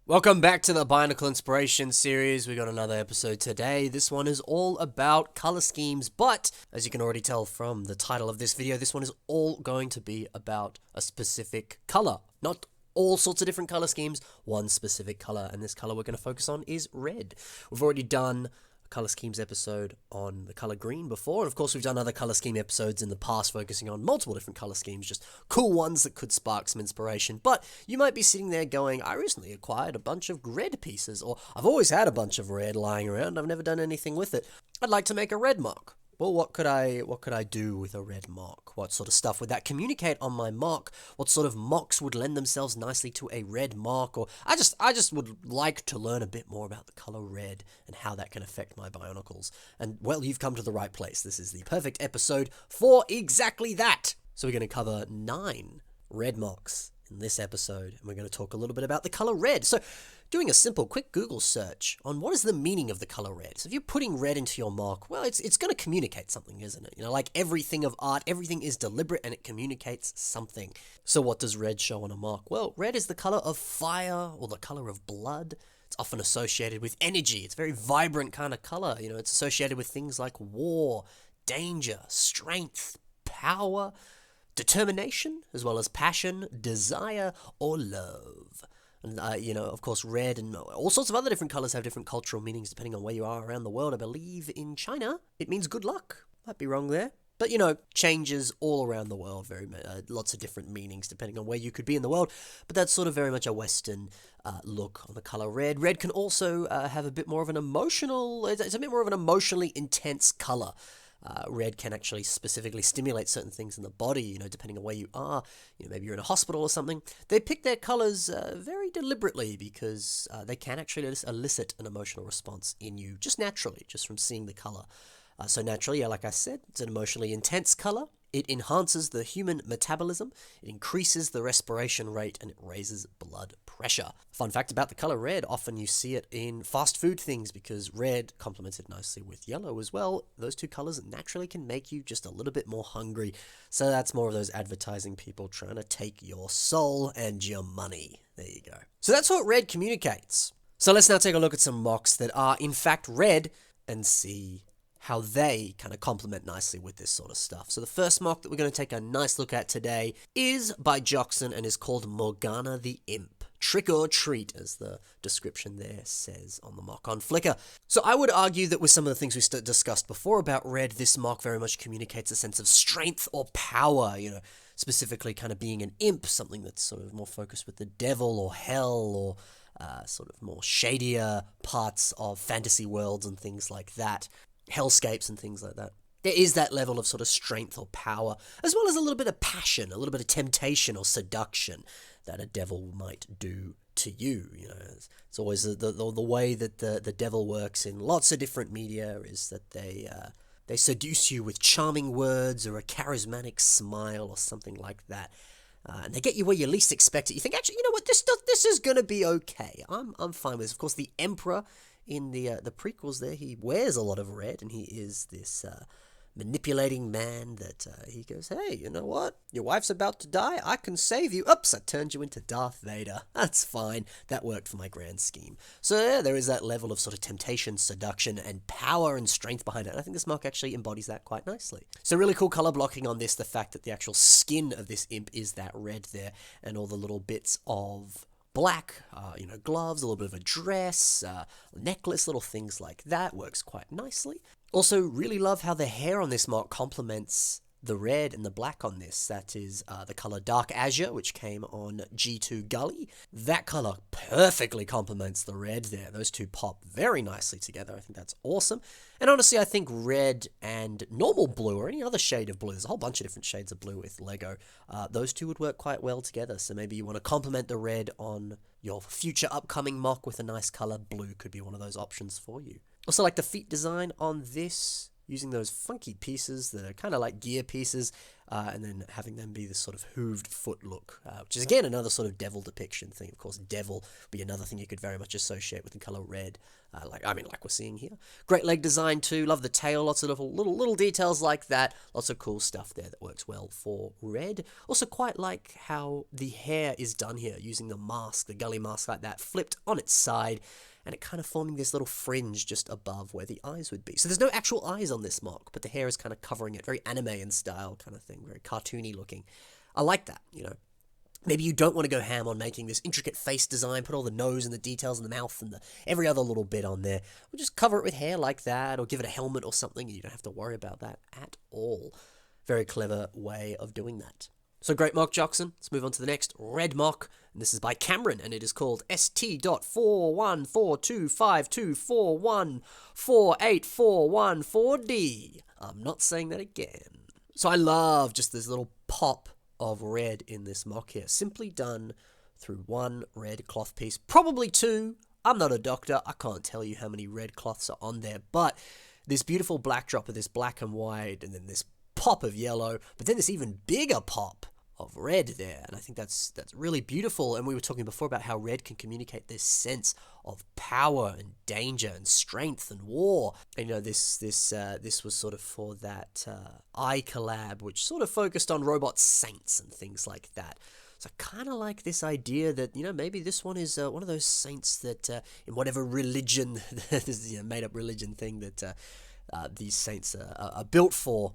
Welcome back to the Bionicle Inspiration series. We got another episode today. This one is all about color schemes, but as you can already tell from the title of this video, this one is all going to be about a specific color. Not all sorts of different color schemes, one specific color, and this color we're going to focus on is red. We've already done a color schemes episode on the color green before, and of course we've done other color scheme episodes in the past focusing on multiple different color schemes, just cool ones that could spark some inspiration. But you might be sitting there going, I recently acquired a bunch of red pieces, or I've always had a bunch of red lying around, I've never done anything with it. I'd like to make a red mark. Well, what could I do with a red mark? What sort of stuff would that communicate on my mark? What sort of marks would lend themselves nicely to a red mark? Or I just would like to learn a bit more about the color red and how that can affect my Bionicles. And well, you've come to the right place. This is the perfect episode for exactly that. So we're going to cover 9 red marks in this episode, and we're going to talk a little bit about the color red. So doing a simple quick Google search on what is the meaning of the color red. So if you're putting red into your mark, well, it's going to communicate something, isn't it? You know, like everything of art, everything is deliberate and it communicates something. So what does red show on a mark? Well, red is the color of fire or the color of blood. It's often associated with energy. It's a very vibrant kind of color. You know, it's associated with things like war, danger, strength, power, determination, as well as passion, desire, or love. And, of course, red and all sorts of other different colors have different cultural meanings depending on where you are around the world. I believe in China, it means good luck. Might be wrong there. But, changes all around the world, lots of different meanings depending on where you could be in the world. But that's sort of very much a Western look on the color red. Red can also have a bit more of an it's a bit more of an emotionally intense color. Red can actually specifically stimulate certain things in the body, depending on where you are. Maybe you're in a hospital or something. They pick their colors very deliberately because they can actually elicit an emotional response in you just naturally, just from seeing the color. So naturally, like I said, it's an emotionally intense color. It enhances the human metabolism, it increases the respiration rate, and it raises blood pressure. Fun fact about the color red, often you see it in fast food things because red complemented nicely with yellow as well. Those two colors naturally can make you just a little bit more hungry. So that's more of those advertising people trying to take your soul and your money. There you go. So that's what red communicates. So let's now take a look at some mocks that are in fact red and see how they kind of complement nicely with this sort of stuff. So the first mock that we're going to take a nice look at today is by Joxon and is called Morgana the Imp. Trick or treat, as the description there says on the mock on Flickr. So I would argue that with some of the things we discussed before about red, this mock very much communicates a sense of strength or power, specifically kind of being an imp, something that's sort of more focused with the devil or hell or sort of more shadier parts of fantasy worlds and things like that. Hellscapes and things like that. There is that level of sort of strength or power, as well as a little bit of passion, a little bit of temptation or seduction that a devil might do to you. It's always the way that the devil works in lots of different media is that they seduce you with charming words or a charismatic smile or something like that. And they get you where you least expect it. You think, actually, you know what, this is going to be okay. I'm fine with this. Of course, the Emperor in the prequels there, he wears a lot of red, and he is this manipulating man that he goes, hey, you know what? Your wife's about to die. I can save you. Oops, I turned you into Darth Vader. That's fine. That worked for my grand scheme. So yeah, there is that level of sort of temptation, seduction, and power and strength behind it. And I think this mark actually embodies that quite nicely. So really cool color blocking on this. The fact that the actual skin of this imp is that red there, and all the little bits of black, gloves, a little bit of a dress, necklace, little things like that works quite nicely. Also, really love how the hair on this mark complements the red and the black on this. That is the color Dark Azure, which came on G2 Gully. That color perfectly complements the red there. Those two pop very nicely together. I think that's awesome. And honestly, I think red and normal blue, or any other shade of blue, there's a whole bunch of different shades of blue with Lego, those two would work quite well together. So maybe you want to complement the red on your future upcoming mock with a nice color. Blue could be one of those options for you. Also, like the feet design on this using those funky pieces that are kind of like gear pieces, and then having them be this sort of hooved foot look, which is again another sort of devil depiction thing. Of course, devil would be another thing you could very much associate with the color red, like we're seeing here. Great leg design too. Love the tail. Lots of little details like that. Lots of cool stuff there that works well for red. Also, quite like how the hair is done here, using the mask, the gully mask like that, flipped on its side, and it kind of forming this little fringe just above where the eyes would be. So there's no actual eyes on this mock, but the hair is kind of covering it. Very anime in style kind of thing, very cartoony looking. I like that, you know. Maybe you don't want to go ham on making this intricate face design, put all the nose and the details in the mouth and every other little bit on there. Or just cover it with hair like that, or give it a helmet or something, and you don't have to worry about that at all. Very clever way of doing that. So great mock, Joxon. Let's move on to the next red mock, and this is by Cameron, and it is called ST.414252414841 I'm not saying that again. So I love just this little pop of red in this mock here, simply done through one red cloth piece, probably two. I'm not a doctor, I can't tell you how many red cloths are on there, but this beautiful black drop of this black and white, and then this pop of yellow, but then this even bigger pop of red there, and I think that's really beautiful. And we were talking before about how red can communicate this sense of power and danger and strength and war. And, you know, this was sort of for that eye collab, which sort of focused on robot saints and things like that. So I kind of like this idea that, you know, maybe this one is one of those saints that in whatever religion, this made up religion thing that these saints are built for,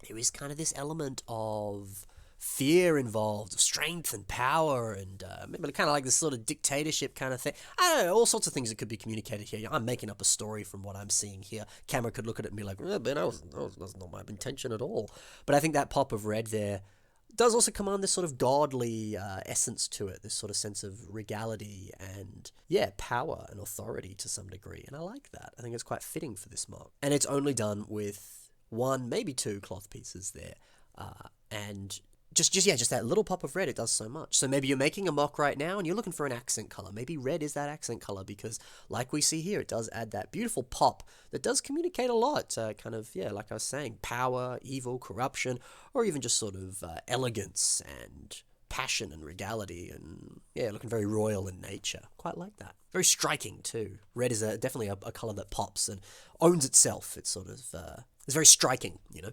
there is kind of this element of fear involved, of strength and power, and maybe kind of like this sort of dictatorship kind of thing. I don't know, all sorts of things that could be communicated here. I'm making up a story from what I'm seeing here. Camera could look at it and be like, "Ben, that's not my intention at all." But I think that pop of red there does also command this sort of godly essence to it, this sort of sense of regality and, yeah, power and authority to some degree. And I like that. I think it's quite fitting for this mock. And it's only done with one, maybe two cloth pieces there. And just that little pop of red, it does so much. So maybe you're making a mock right now and you're looking for an accent color. Maybe red is that accent color because, like we see here, it does add that beautiful pop that does communicate a lot. Kind of, yeah, like I was saying, power, evil, corruption, or even just sort of elegance and passion and regality, and, yeah, looking very royal in nature. Quite like that. Very striking, too. Red is definitely a color that pops and owns itself. It's sort of, it's very striking, you know.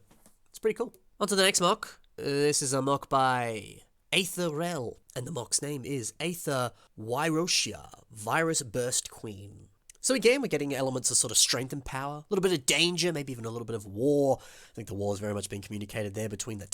It's pretty cool. On to the next mock. This is a mock by Ather L, and the mock's name is Ather Wyrosia, Virus Burst Queen. So again, we're getting elements of sort of strength and power, a little bit of danger, maybe even a little bit of war. I think the war is very much being communicated there between the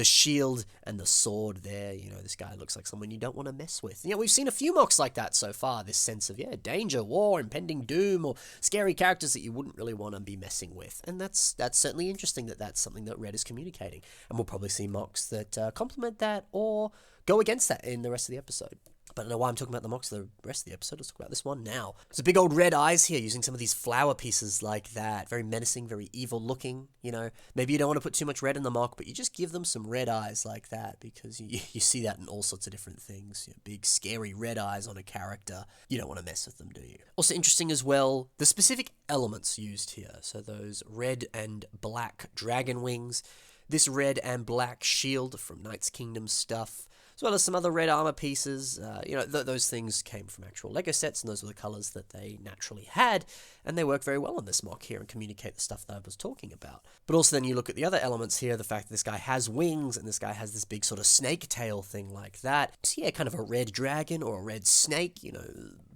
shield and the sword there. You know, this guy looks like someone you don't want to mess with. Yeah, we've seen a few mocks like that so far, this sense of, yeah, danger, war, impending doom, or scary characters that you wouldn't really want to be messing with. And that's certainly interesting that that's something that Red is communicating. And we'll probably see mocks that complement that or go against that in the rest of the episode. But I don't know why I'm talking about the mocks the rest of the episode. Let's talk about this one now. There's a big old red eyes here, using some of these flower pieces like that. Very menacing, very evil looking, you know. Maybe you don't want to put too much red in the mock, but you just give them some red eyes like that, because you see that in all sorts of different things. You know, big, scary red eyes on a character. You don't want to mess with them, do you? Also interesting as well, the specific elements used here. So those red and black dragon wings, this red and black shield from Knight's Kingdom stuff, as well as some other red armor pieces. You know, those things came from actual LEGO sets, and those were the colors that they naturally had, and they work very well in this mock here and communicate the stuff that I was talking about. But also then you look at the other elements here, the fact that this guy has wings, and this guy has this big sort of snake tail thing like that. So yeah, kind of a red dragon or a red snake, you know,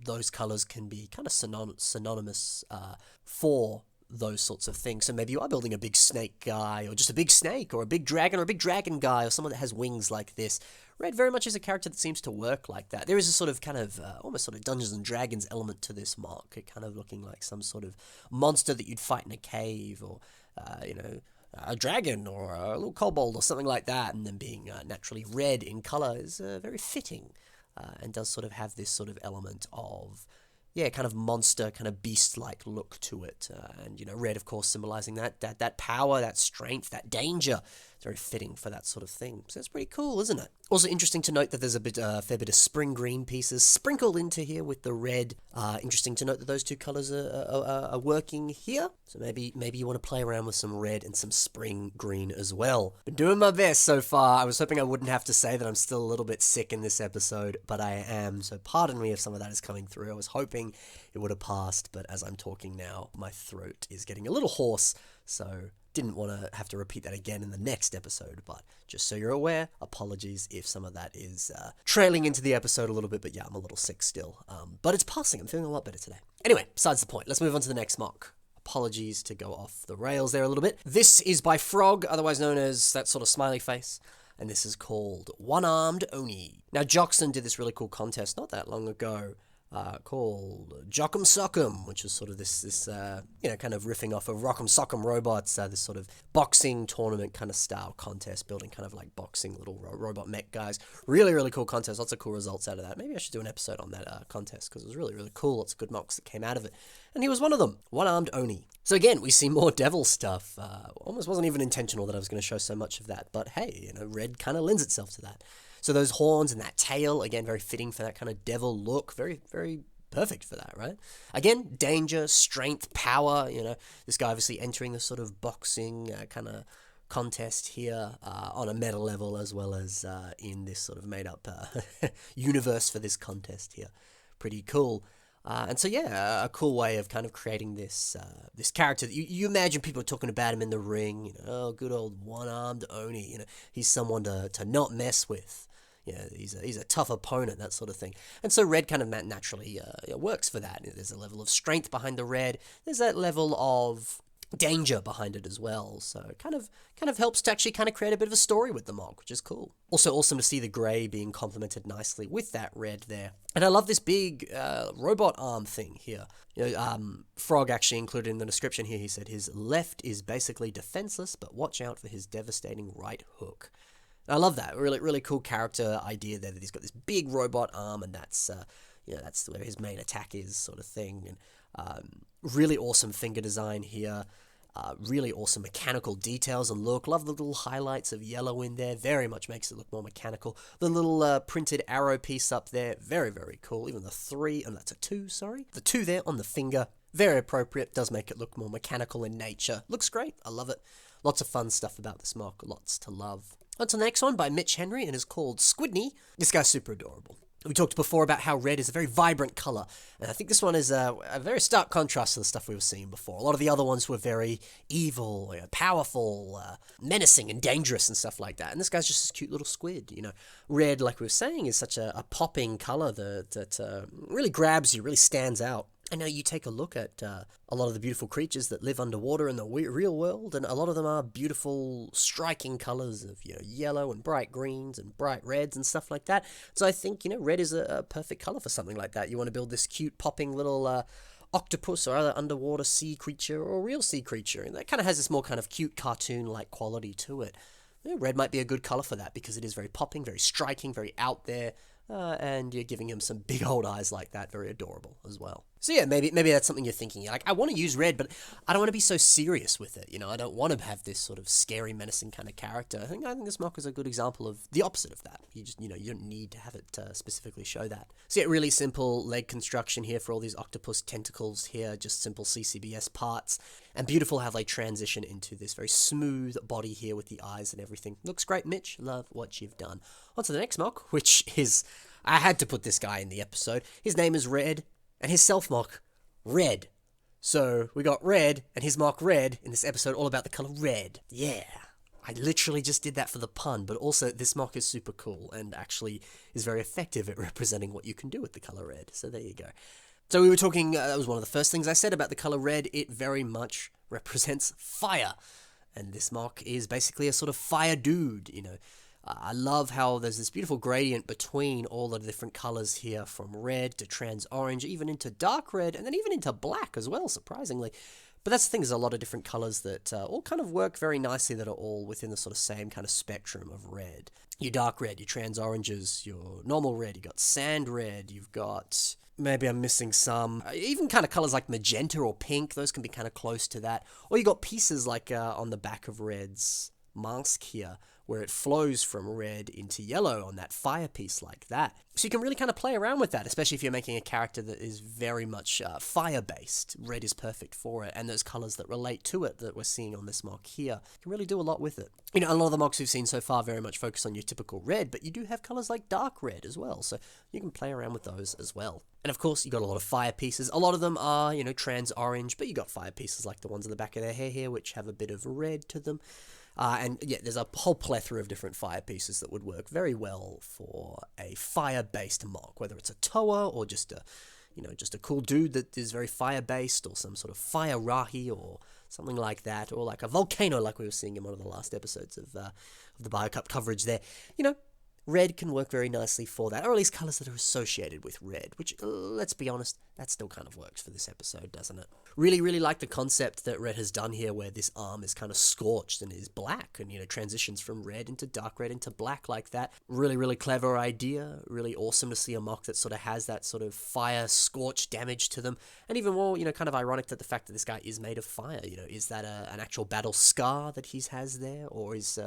those colors can be kind of synonymous for those sorts of things. So maybe you are building a big snake guy, or just a big snake, or a big dragon guy, or someone that has wings like this. Red very much is a character that seems to work like that. There is a sort of kind of almost sort of Dungeons and Dragons element to this mock. It kind of looking like some sort of monster that you'd fight in a cave, or you know, a dragon or a little kobold or something like that, and then being naturally red in color is very fitting, and does sort of have this sort of element of, yeah, kind of monster, kind of beast-like look to it. And, red, of course, symbolizing that power, that strength, that danger. It's very fitting for that sort of thing. So it's pretty cool, isn't it? Also interesting to note that there's a fair bit of spring green pieces sprinkled into here with the red. Interesting to note that those two colors are working here. So maybe you want to play around with some red and some spring green as well. Been doing my best so far. I was hoping I wouldn't have to say that I'm still a little bit sick in this episode, but I am. So pardon me if some of that is coming through. I was hoping it would have passed, but as I'm talking now, my throat is getting a little hoarse. So didn't want to have to repeat that again in the next episode, but just so you're aware, apologies if some of that is trailing into the episode a little bit, but yeah, I'm a little sick still. But it's passing. I'm feeling a lot better today. Anyway, besides the point, let's move on to the next mock. Apologies to go off the rails there a little bit. This is by Frog, otherwise known as that sort of smiley face, and this is called One-Armed Oni. Now, Joxon did this really cool contest not that long ago, called Jock'em Sock'em, which is sort of this kind of riffing off of Rock'em Sock'em Robots, this sort of boxing tournament kind of style contest, building kind of like boxing little robot mech guys. Really, really cool contest. Lots of cool results out of that. Maybe I should do an episode on that contest, because it was really, really cool. Lots of good mocks that came out of it. And he was one of them. One-Armed Oni. So again, we see more devil stuff. Almost wasn't even intentional that I was going to show so much of that, but hey, red kind of lends itself to that. So those horns and that tail, again, very fitting for that kind of devil look. Very, very perfect for that, right? Again, danger, strength, power. This guy obviously entering the sort of boxing kind of contest here on a meta level, as well as in this sort of made-up universe for this contest here. Pretty cool. And so, yeah, a cool way of kind of creating this this character. You imagine people talking about him in the ring, oh, good old one-armed Oni, he's someone to not mess with. He's a tough opponent, that sort of thing. And so red kind of naturally works for that. There's a level of strength behind the red. There's that level of danger behind it as well. So it kind of helps to actually kind of create a bit of a story with the mock, which is cool. Also awesome to see the grey being complemented nicely with that red there. And I love this big robot arm thing here. Frog actually included in the description here, he said his left is basically defenseless, but watch out for his devastating right hook. I love that. Really, really cool character idea there, that he's got this big robot arm, and that's where his main attack is, sort of thing. And really awesome finger design here. Really awesome mechanical details and look. Love the little highlights of yellow in there. Very much makes it look more mechanical. The little printed arrow piece up there. Very, very cool. Even the 3, and that's a 2, sorry. The 2 there on the finger. Very appropriate. Does make it look more mechanical in nature. Looks great. I love it. Lots of fun stuff about this mock. Lots to love. On to the next one by Mitch Henry, and is called Squid Knee. This guy's super adorable. We talked before about how red is a very vibrant color, and I think this one is a very stark contrast to the stuff we were seeing before. A lot of the other ones were very evil, powerful, menacing, and dangerous and stuff like that. And this guy's just this cute little squid. Red, like we were saying, is such a popping color that really grabs you, really stands out. I know you take a look at a lot of the beautiful creatures that live underwater in the real world, and a lot of them are beautiful, striking colors of yellow and bright greens and bright reds and stuff like that. So I think red is a perfect color for something like that. You want to build this cute, popping little octopus or other underwater sea creature or real sea creature, and that kind of has this more kind of cute cartoon-like quality to it. Red might be a good color for that because it is very popping, very striking, very out there. And you're giving him some big old eyes like that, very adorable as well. So yeah, maybe that's something you're thinking. You're like, I want to use red, but I don't want to be so serious with it. I don't want to have this sort of scary, menacing kind of character. I think this mock is a good example of the opposite of that. You just, you don't need to have it specifically show that. So yeah, really simple leg construction here for all these octopus tentacles here, just simple CCBS parts. And beautiful how they transition into this very smooth body here with the eyes and everything. Looks great, Mitch. Love what you've done. On to the next mock, which is, I had to put this guy in the episode. His name is Red, and his self-mock, Red. So we got Red and his mock Red in this episode, all about the color red. Yeah, I literally just did that for the pun, but also this mock is super cool and actually is very effective at representing what you can do with the color red. So there you go. So we were talking, that was one of the first things I said about the color red. It very much represents fire. And this mock is basically a sort of fire dude, I love how there's this beautiful gradient between all the different colors here, from red to trans orange, even into dark red, and then even into black as well, surprisingly. But that's the thing, there's a lot of different colors that all kind of work very nicely, that are all within the sort of same kind of spectrum of red. Your dark red, your trans oranges, your normal red, you've got sand red, you've got Maybe I'm missing some. Even kind of colors like magenta or pink, those can be kind of close to that. Or you got pieces like on the back of Red's mask here, where it flows from red into yellow on that fire piece like that. So you can really kind of play around with that, especially if you're making a character that is very much fire-based. Red is perfect for it, and those colors that relate to it that we're seeing on this mock here, you can really do a lot with it. You know, a lot of the mocks we've seen so far very much focus on your typical red, but you do have colors like dark red as well, so you can play around with those as well. And of course, you got a lot of fire pieces. A lot of them are, you know, trans orange, but you got fire pieces like the ones on the back of their hair here, which have a bit of red to them. And yeah, there's a whole plethora of different fire pieces that would work very well for a fire-based mock, whether it's a Toa or just a, you know, just a cool dude that is very fire-based, or some sort of fire Rahi or something like that, or like a volcano like we were seeing in one of the last episodes of the BioCup coverage there. You know, red can work very nicely for that, or at least colors that are associated with red, which, let's be honest, that still kind of works for this episode, doesn't it? Really, really like the concept that Red has done here, where this arm is kind of scorched and is black, and, you know, transitions from red into dark red into black like that. Really, really clever idea. Really awesome to see a mock that sort of has that sort of fire scorch damage to them. And even more, you know, kind of ironic that the fact that this guy is made of fire, you know, is that an actual battle scar that he has there, or is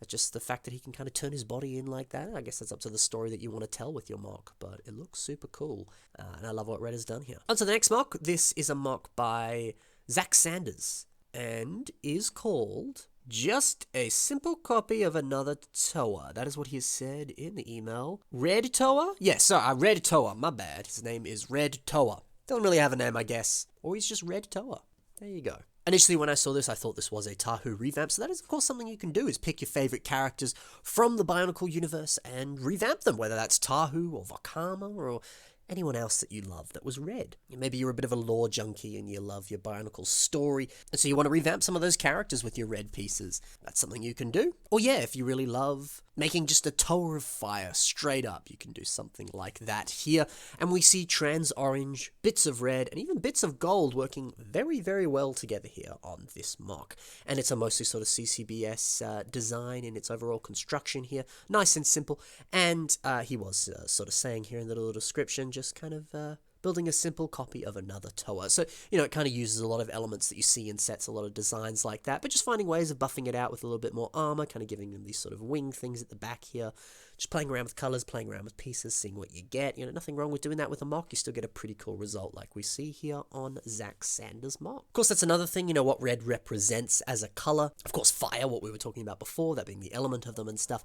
just the fact that he can kind of turn his body in like that? I guess that's up to the story that you want to tell with your mock, but it looks super cool, and I love what Red has done here. On to the next mock. This is a mock by Zack Sanders, and is called Just a Simple Copy of Another Toa. That is what he has said in the email. Red Toa? Yes, sorry, Red Toa, my bad. His name is Red Toa. Doesn't really have a name, I guess. Or he's just Red Toa. There you go. Initially, when I saw this, I thought this was a Tahu revamp, so that is, of course, something you can do, is pick your favorite characters from the Bionicle universe and revamp them, whether that's Tahu or Vakama or anyone else that you love that was red. Maybe you're a bit of a lore junkie and you love your Bionicle story, and so you want to revamp some of those characters with your red pieces. That's something you can do. Or yeah, if you really love making just a Toa of fire straight up, you can do something like that here. And we see trans orange, bits of red, and even bits of gold working very, very well together here on this mock. And it's a mostly sort of CCBS design in its overall construction here. Nice and simple. And he was sort of saying here in the little description, just kind of building a simple copy of another Toa. So, you know, it kind of uses a lot of elements that you see in sets, a lot of designs like that, but just finding ways of buffing it out with a little bit more armor, kind of giving them these sort of wing things at the back here, just playing around with colors, playing around with pieces, seeing what you get. You know, nothing wrong with doing that with a mock. You still get a pretty cool result like we see here on Zack Sanders' mock. Of course, that's another thing, you know, what red represents as a color. Of course, fire, what we were talking about before, that being the element of them and stuff.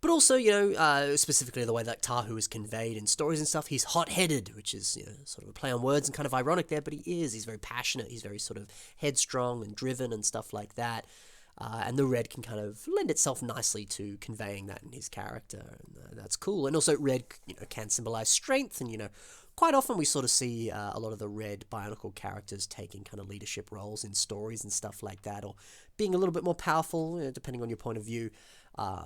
But also, you know, specifically the way that Tahu is conveyed in stories and stuff, he's hot-headed, which is, you know, sort of a play on words and kind of ironic there, but he is. He's very passionate. He's very sort of headstrong and driven and stuff like that. And the red can kind of lend itself nicely to conveying that in his character, and that's cool. And also red, you know, can symbolize strength, and, you know, quite often we sort of see a lot of the red Bionicle characters taking kind of leadership roles in stories and stuff like that, or being a little bit more powerful, you know, depending on your point of view.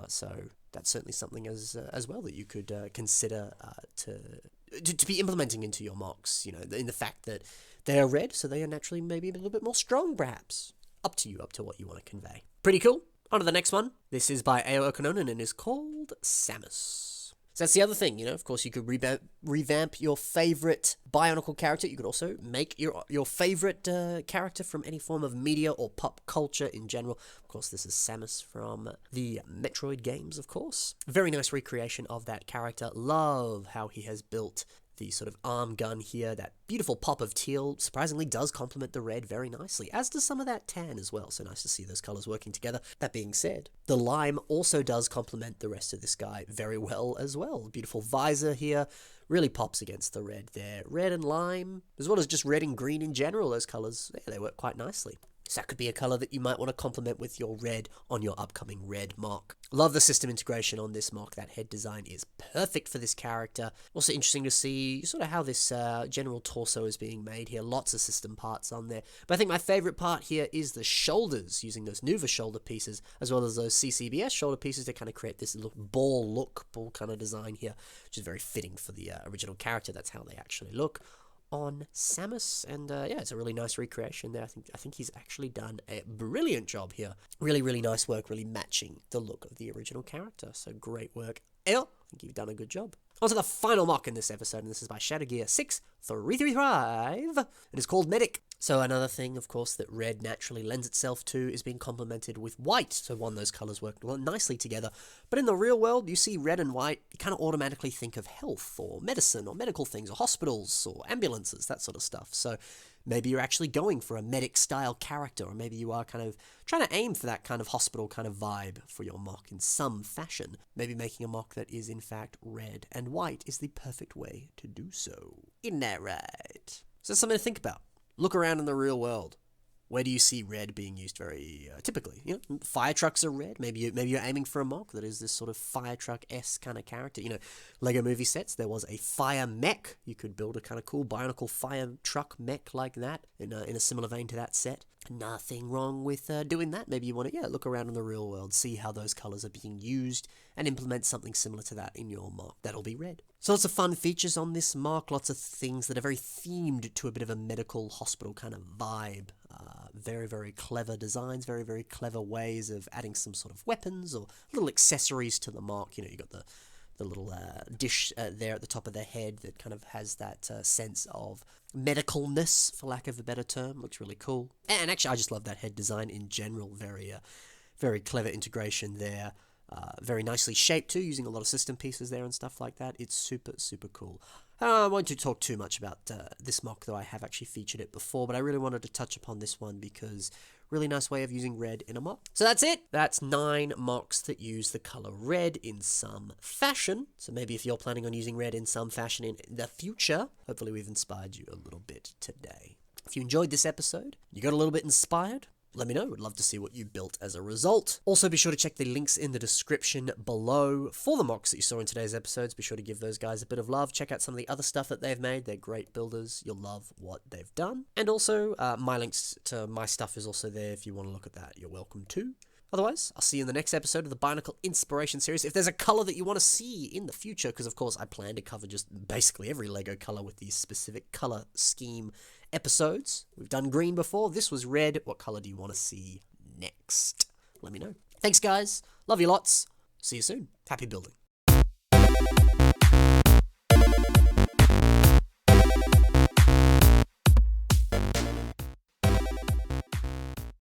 So that's certainly something as well that you could consider to be implementing into your mocks, you know, in the fact that they are red, so they are naturally maybe a little bit more strong, perhaps. Up to you, up to what you want to convey. Pretty cool. On to the next one. This is by Ao Okononen and is called Samus. So that's the other thing, you know, of course you could revamp your favorite Bionicle character. You could also make your favorite character from any form of media or pop culture in general. Of course, this is Samus from the Metroid games, of course. Very nice recreation of that character. Love how he has built the sort of arm gun here. That beautiful pop of teal surprisingly does complement the red very nicely, as does some of that tan as well. So nice to see those colors working together. That being said, the lime also does complement the rest of this guy very well as well. Beautiful visor here. Really pops against the red there. Red and lime, as well as just red and green in general, those colors, yeah, they work quite nicely. So that could be a color that you might want to complement with your red on your upcoming red mock. Love the system integration on this mock. That head design is perfect for this character. Also interesting to see sort of how this general torso is being made here. Lots of system parts on there. But I think my favorite part here is the shoulders, using those Nuva shoulder pieces, as well as those CCBS shoulder pieces to kind of create this little ball kind of design here, which is very fitting for the original character. That's how they actually look on Samus, and yeah, it's a really nice recreation there. I think he's actually done a brilliant job here. Really, really nice work, really matching the look of the original character. So great work, El. I think you've done a good job. On to the final mock in this episode, and this is by Shadowgear6335. It is called Medic. So another thing, of course, that red naturally lends itself to is being complemented with white. So one, those colors work nicely together. But in the real world, you see red and white, you kind of automatically think of health or medicine or medical things or hospitals or ambulances, that sort of stuff. So maybe you're actually going for a medic-style character, or maybe you are kind of trying to aim for that kind of hospital kind of vibe for your mock in some fashion. Maybe making a mock that is, in fact, red and white is the perfect way to do so. Isn't that right? So that's something to think about. Look around in the real world. Where do you see red being used very typically? You know, fire trucks are red. Maybe you're aiming for a mock that is this sort of fire truck-esque kind of character. You know, Lego movie sets, there was a fire mech. You could build a kind of cool Bionicle fire truck mech like that in a similar vein to that set. Nothing wrong with doing that. Maybe you want to, look around in the real world, see how those colors are being used, and implement something similar to that in your mock. That'll be red. So lots of fun features on this mock, lots of things that are very themed to a bit of a medical hospital kind of vibe. Very, very clever designs, very, very clever ways of adding some sort of weapons or little accessories to the mock. You know, you got the little dish there at the top of the head that kind of has that sense of medicalness, for lack of a better term. Looks really cool. And actually, I just love that head design in general. Very, very clever integration there. Very nicely shaped too, using a lot of system pieces there and stuff like that. It's super, super cool. I won't talk too much about this mock, though I have actually featured it before, but I really wanted to touch upon this one because really nice way of using red in a mock. So that's it. That's 9 mocks that use the color red in some fashion. So maybe if you're planning on using red in some fashion in the future, hopefully we've inspired you a little bit today. If you enjoyed this episode, you got a little bit inspired, let me know. I'd love to see what you built as a result. Also, be sure to check the links in the description below for the mocks that you saw in today's episodes. Be sure to give those guys a bit of love. Check out some of the other stuff that they've made. They're great builders. You'll love what they've done. And also, my links to my stuff is also there. If you want to look at that, you're welcome to. Otherwise, I'll see you in the next episode of the Bionicle Inspiration Series. If there's a color that you want to see in the future, because of course I plan to cover just basically every LEGO color with these specific color scheme episodes. We've done green before. This was red. What color do you want to see next? Let me know. Thanks, guys. Love you lots. See you soon. Happy building.